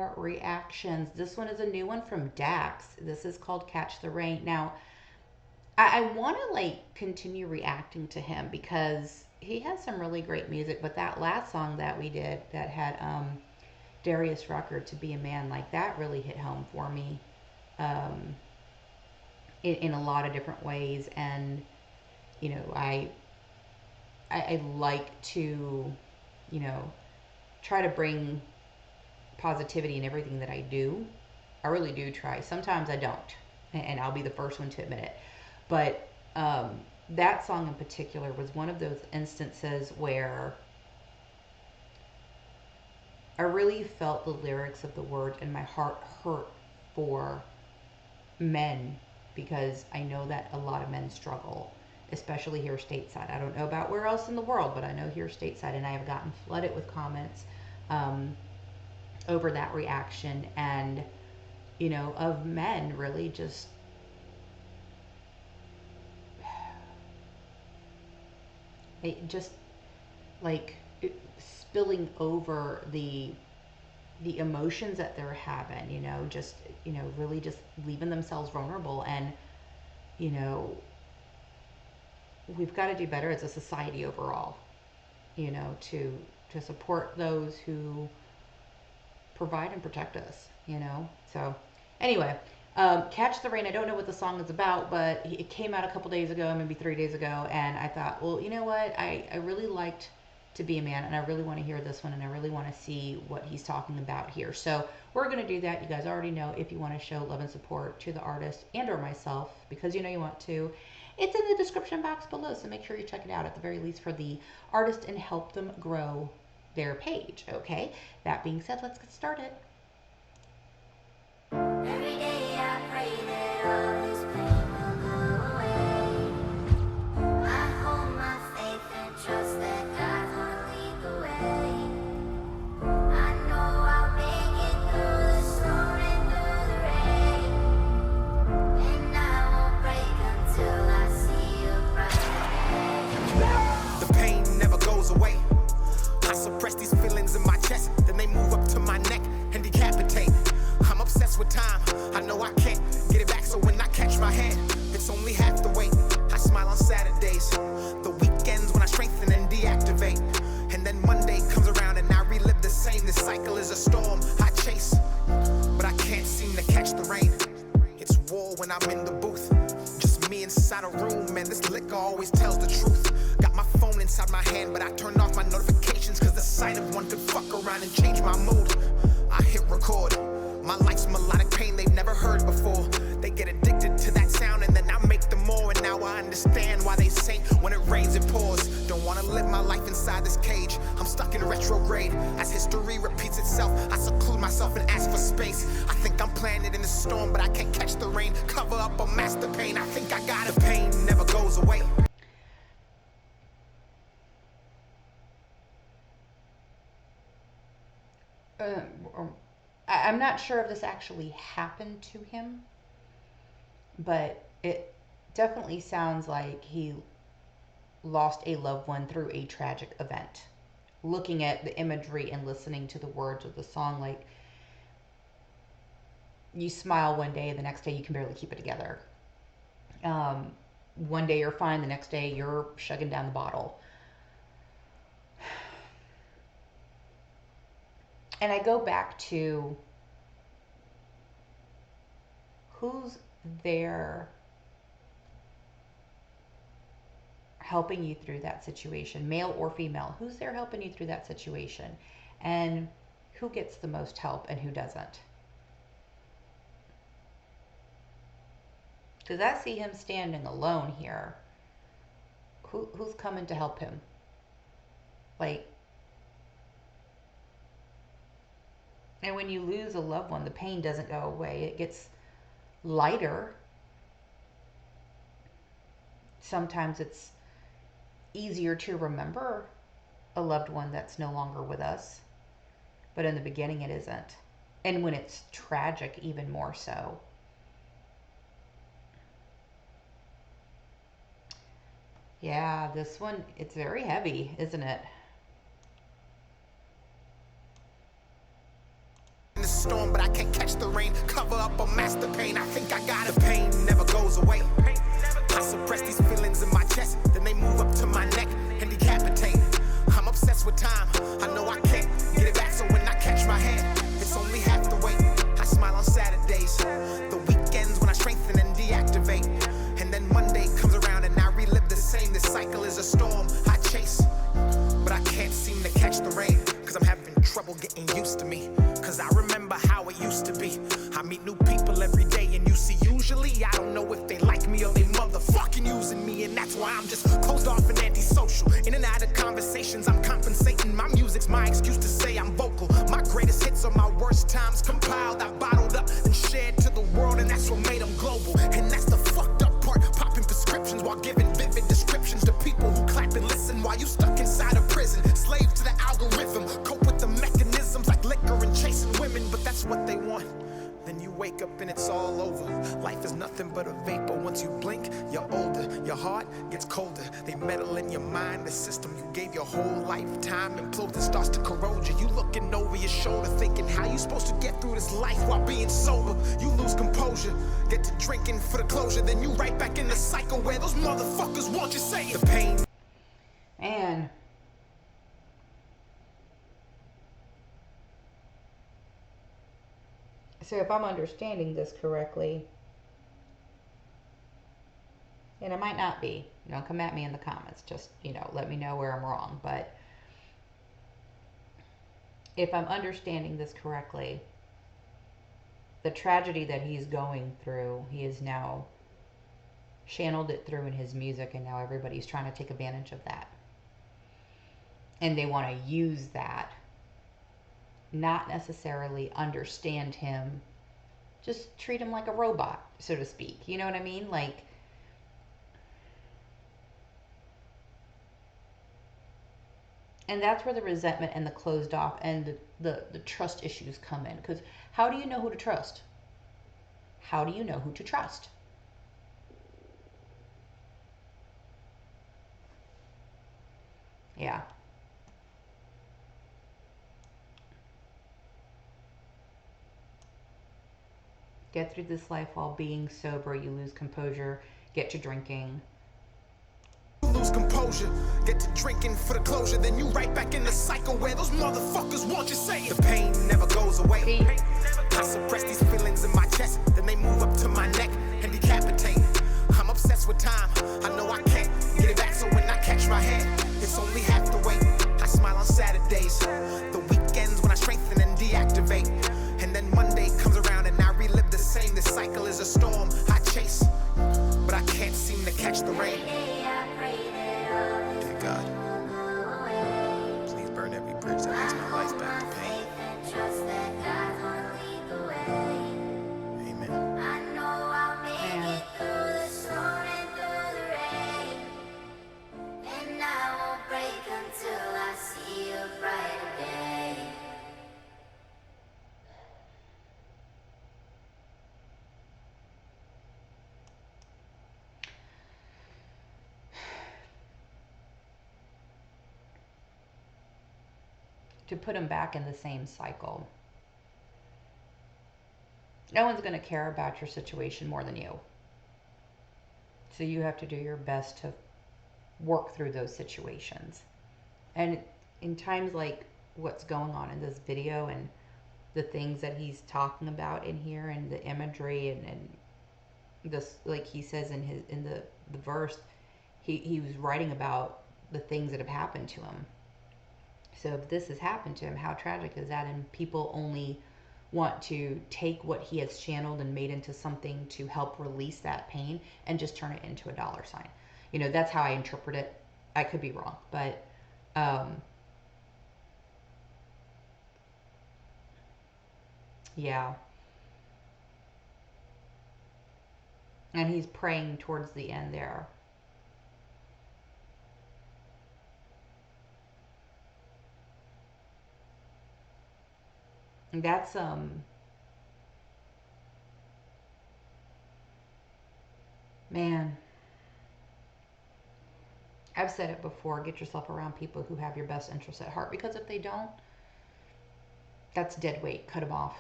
more reactions. This one is a new one from Dax. This is called Catch the Rain. Now, I want to like continue reacting to him because he has some really great music. But that last song that we did that had Darius Rucker, To Be a Man, like that really hit home for me um, in a lot of different ways. And you know, I like to, you know, try to bring positivity in everything that I do. I really do try. Sometimes I don't, and I'll be the first one to admit it. But that song in particular was one of those instances where I really felt the lyrics of the words, and my heart hurt for men because I know that a lot of men struggle, especially here stateside. I don't know about where else in the world, but I know here stateside, and I have gotten flooded with comments um, over that reaction, and you know, of men really just just like spilling over the emotions that they're having, you know, just you know, really just leaving themselves vulnerable. And you know, we've got to do better as a society overall, you know, to support those who provide and protect us, you know. So anyway, Catch the Rain, I don't know what the song is about, but it came out a couple days ago, maybe 3 days ago, and I thought, well, you know what, I really liked To Be a Man, and I really want to hear this one, and I really want to see what he's talking about here. So we're going to do that. You guys already know, if you want to show love and support to the artist and or myself, because you know you want to, it's in the description box below, so make sure you check it out at the very least for the artist and help them grow their page. Okay, that being said, let's get started. Every day I pray that all this pain will go away. I hold my faith and trust that God's gonna lead the way. I know I'll make it through the storm and through the rain, and I won't break until I see a bright day. The pain never goes away. I suppress these feelings in my chest, then they move up to my neck and decapitate. I'm obsessed with time, I know I can't get it back, so when I catch my hand, it's only half the weight. I smile on Saturdays, the weekends when I strengthen and deactivate. And then Monday comes around and I relive the same. This cycle is a storm I chase, but I can't seem to catch the rain. It's war when I'm in the booth, just me inside a room, and this liquor always tells the truth. Got my phone inside my hand, but I turn off my notifications, cause the sight of one could fuck around and change my mood. I hit record, my life's melodic pain they've never heard before. They get addicted to that sound and then I make them more. And now I understand why they say when it rains it pours. Don't wanna live my life inside this cage, I'm stuck in retrograde. As history repeats itself, I seclude myself and ask for space. I think I'm planted in the storm, but I can't catch the rain. Cover up or mask the pain, I think I got it. Pain never goes away. Uh, I'm not sure if this actually happened to him, but it definitely sounds like he lost a loved one through a tragic event. Looking at the imagery and listening to the words of the song, like you smile one day, the next day you can barely keep it together. Um, one day you're fine, the next day you're shugging down the bottle. And I go back to who's there helping you through that situation, male or female, who's there helping you through that situation, and who gets the most help and who doesn't. Because I see him standing alone here. Who's coming to help him? Like, and when you lose a loved one, the pain doesn't go away. It gets lighter. Sometimes it's easier to remember a loved one that's no longer with us, but in the beginning it isn't. And when it's tragic, even more so. Yeah, this one, it's very heavy, isn't it? storm, but I can't catch the rain. Cover up a master pain, I think I got it. The pain never goes away. I suppress these feelings in my chest, then they move up to my neck and decapitate. I'm obsessed with time, I know I can't get it back, so when I catch my hand, it's only half the weight. I smile on Saturdays, the weekends when I strengthen and deactivate. And then Monday comes around and I relive the same. This cycle is a storm I chase, but I can't seem to catch the rain, cause I'm having trouble getting used to me. Cause I remember how it used to be. I meet new people every day, and you see, usually I don't know if they like me or they motherfucking using me. And that's why I'm just closed off and antisocial. In and out of conversations, I'm compensating. My music's my excuse to say I'm vocal. My greatest hits are my worst times compiled. I bottled up and shared to the world, and that's what made them global. And that's the fucked up part, popping prescriptions while giving vivid descriptions to people who clap and listen while you stuck inside a prison. Slave to the algorithm, cope with the mechanisms like liquor and chasing women, but that's what they want. Then you wake up and it's all over. Life is nothing but a vapor. Once you blink, you're older. Your heart gets colder. They meddle in your mind, the system you gave your whole lifetime implodes and starts to corrode you. You looking over your shoulder thinking how you supposed to get through this life while being sober. You lose composure, get to drinking for the closure, then you right back in the cycle where those motherfuckers want you say the pain. Man. So if I'm understanding this correctly, and I might not be, don't come at me in the comments, just, let me know where I'm wrong. But if I'm understanding this correctly, the tragedy that he's going through, he has now channeled it through in his music, and now everybody's trying to take advantage of that. And they want to use that, not necessarily understand him, just treat him like a robot, so to speak. You know what I mean? Like, and that's where the resentment and the closed off and the trust issues come in. Because how do you know who to trust? How do you know who to trust? Yeah. Get through this life while being sober. You lose composure. Get to drinking. Lose composure, get to drinking for the closure, then you right back in the cycle where those motherfuckers want you say the pain never goes away. I suppress these feelings in my chest, then they move up to my neck and decapitate. I'm obsessed with time, I know I can't get it back, so when I catch my hand, it's only half the weight. I smile on Saturdays, the weekends when I strengthen and deactivate. And then Monday comes around and I relive the same. This cycle is a storm I chase, but I can't seem to catch the rain. Dear God, please burn every bridge that makes my life back to pain. Amen. To put him back in the same cycle. No one's going to care about your situation more than you. So you have to do your best to work through those situations. And in times like what's going on in this video and the things that he's talking about in here and the imagery and this, like he says in the verse, he was writing about the things that have happened to him. So if this has happened to him, how tragic is that? And people only want to take what he has channeled and made into something to help release that pain and just turn it into a dollar sign. That's how I interpret it. I could be wrong, but yeah. And he's praying towards the end there. And that's man, I've said it before, get yourself around people who have your best interests at heart, because if they don't, that's dead weight. Cut them off.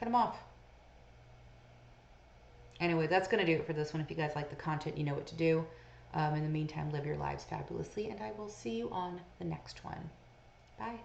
Cut them off. Anyway, that's going to do it for this one. If you guys like the content, you know what to do. In the meantime, live your lives fabulously, and I will see you on the next one. Bye.